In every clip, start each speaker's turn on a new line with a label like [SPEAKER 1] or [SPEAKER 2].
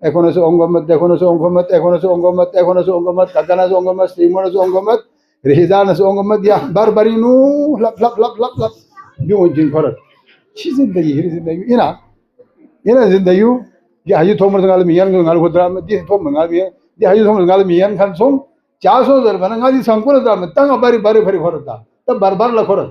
[SPEAKER 1] Ekonosu ongomat, ekonosu ongomat, ekonosu ongomat, ekonosu ongomat, kakanasu ongomat, strimonasu ongomat, rihizanasu ongomat ya barbarinu lap lap lap lap lap. Yung jin korat. Çi zindagi, hiri zindagi. Ina zindagi ya hayu thomar ngal miyan ngal hodra ma di thom ngal miyan. Di hayu thomar ngal miyan khan song 400 dar bana ngal sankura da ma tanga bari bari bari khorata. Tab barbar la khorat.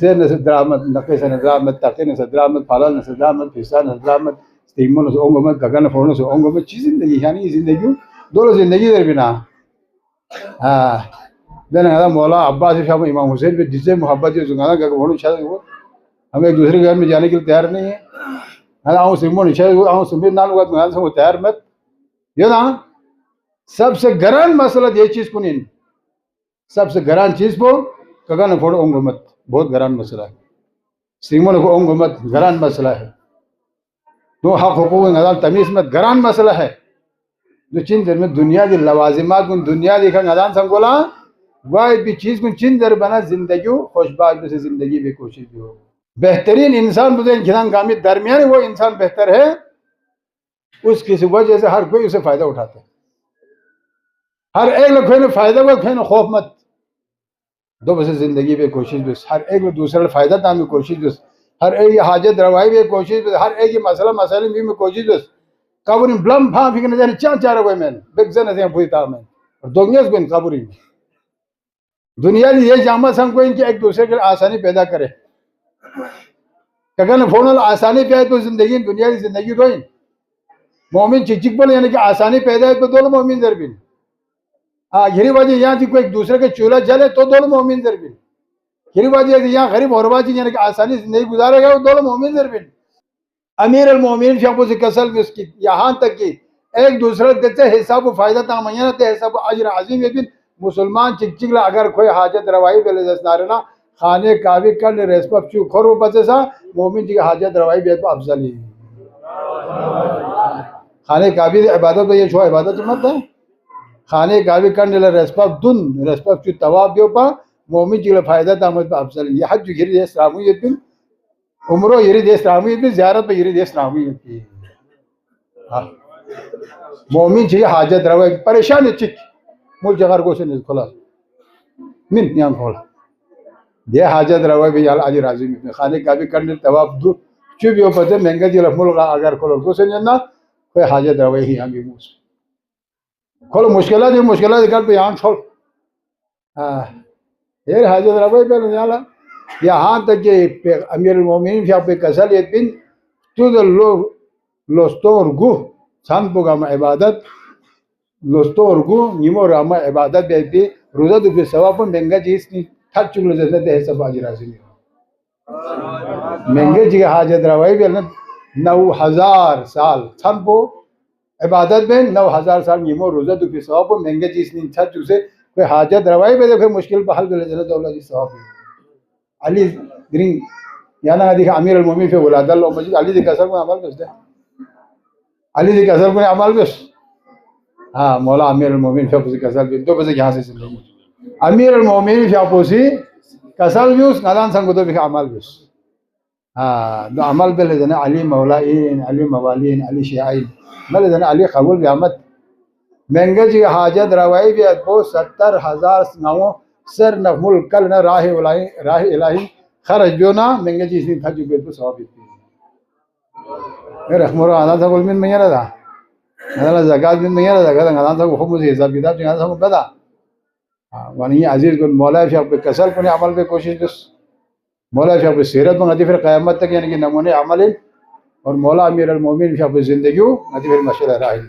[SPEAKER 1] Zain نسدرامت نقيس نسدرامت تاكين نسدرامت فلان نسدرامت فيسان نسدرامت ستيمون نسونغمت كاغان فورن نسونغمت چیز زندگی يعني زندگی دول زندگی در بنا دنا هذا مولا عباس شاہ امام حسین پہ جس سے محبت ہے زنگانا کا بولو شاید وہ ہم ایک دوسرے کے گھر میں جانے کے لیے تیار نہیں ہے ہاں ہم سیمون شاید ہم سمیر نال وقت میں ہم تیار مت یہ نا سب سے گران مسئلہ یہ چیز کنین سب سے گران چیز کو کاغان فورن اونگمت بہت گران مسئلہ ہے سیمون کو اونگمت گران مسئلہ ہے دو حق حقوق نظام تمیز مت گران مسئلہ ہے جو چین در میں دنیا دی لوازمات کن دنیا دیکھا نظام سنگولا واحد بھی چیز کن چین در بنا زندگیو خوشباش سے زندگی بھی کوشش بھی ہو بہترین انسان بودے انسان کامی درمیان وہ انسان بہتر ہے اس کی وجہ سے ہر کوئی اسے فائدہ اٹھاتا ہے ہر ایک لوگ کھوئے فائدہ کو کھوئے خوف مت دو بس زندگی پہ کوشش بس ہر ایک دوسرے فائدہ تھا میں کوشش بس ہر ایک حاجت روائی پہ کوشش بس ہر ایک مسئلہ مسائل میں کوشش بس قبرین بلم پھا پھکنے جانے چاہ چاہ رہا کوئی میں بگزن ہے پوری تھا میں اور دنیا کو ان قبرین دنیا کی یہ جامعہ سنگ کو ان کی ایک دوسرے کے آسانی پیدا کرے کہ فونل آسانی پہ آئے تو زندگی دنیا کی زندگی تو مومن چک بولے یعنی کہ آسانی پیدا ہے تو دونوں مومن در بھی یہی وجہ یہاں تھی کوئی ایک دوسرے کے چولہا جلے تو دونوں مومن در بھی یہی وجہ ہے یہاں غریب اور باجی یعنی کہ آسانی زندگی گزارے گا وہ دونوں مومن در بھی امیر المومنین شاپوں سے کسل بھی اس کی یہاں تک کہ ایک دوسرے دیتے حساب و فائدہ تھا میاں تے حساب اجر عظیم ہے مسلمان چک لا اگر کوئی حاجت روائی پہ لے دستارنا خانے کعبے کر لے ریسپب چو کھرو بچے سا مومن جی حاجت روائی بھی تو افضل ہی خانے کعبے عبادت تو یہ چھو عبادت مت ہے خانے کعبے کرنے لے ریسپب دن ریسپب چو تواب دیو پا مومن جی لے فائدہ تھا مت افضل یہ حج جو گری دے اسلامیت بھی عمرو یہ دے اسلامیت بھی زیارت پہ یہ دے اسلامیت بھی مومن جی حاجت روائی پریشان ہے چک ملک جگہ کو سے نہیں کھلا من یہاں کھولا یہ حاجت روائی بھی آج راضی میں خانے کعبے کرنے تواب دو چو بھی ہو پتے مہنگا جی لفمول اگر کھولو کو سے نہیں کوئی حاجت روائی ہی ہم بھی موس کھولو مشکلات کر پہ یہاں کھول یہ حاجت روائی پہ نہیں آلا یہاں تک کہ امیر المومنین شاہ پہ کسل یہ بن تو در لوستور گو سان پوگا ما عبادت لوستور گو نیمو راما عبادت بیتی روزہ دو پہ سوابن مہنگا چیز نہیں تھک چکلے جیسے تے حساب آج راضی نہیں مہنگے جی حاجت روائی بھی 9000 سال سان پو عبادت میں 9000 سال نیمو روزہ دو پہ سوابن مہنگے چیز نہیں تھک چکلے کوئی حاجت روائی بھی کوئی مشکل پہ حل بلے جلے تو اللہ جی ثواب علی گرین یانا دیکھا امیر المومنین پہ ولاد اللہ مجید علی دی کسر کو عمل بس دے علی دی کسر کو عمل بس ہاں مولا امیر المومنین پہ اپوسی کسر بھی دو بسے یہاں سے زندگی امیر المومنین پہ اپوسی کسر بھی اس نادان سنگو دو بھی عمل بس دو عمل بلے دینا علی مولائین علی موالین علی شیعین بلے دینا علی قبول بھی آمد مہنگے جی حاجت روائی بھی اتبو 70,000 نامو سر نہ ملک کل نہ راہ الہی خرج بیو نا مہنگے چیز نہیں تھا جو بیت پر ثواب اتنی میرے اخمورو آدھان سا کل من میں رہا تھا آدھان زکاة من میں رہا تھا آدھان سا خود مجھے حساب کتاب جو آدھان سا کو بدا وانی عزیز کن مولا فیاق پہ کسل کنی عمل پہ کوشش بس مولا فیاق پہ سیرت میں غدی پھر قیامت تک یعنی کہ نمونے عمل اور مولا امیر المومنین فیاق پہ زندگیوں غدی پھر مشہر راہی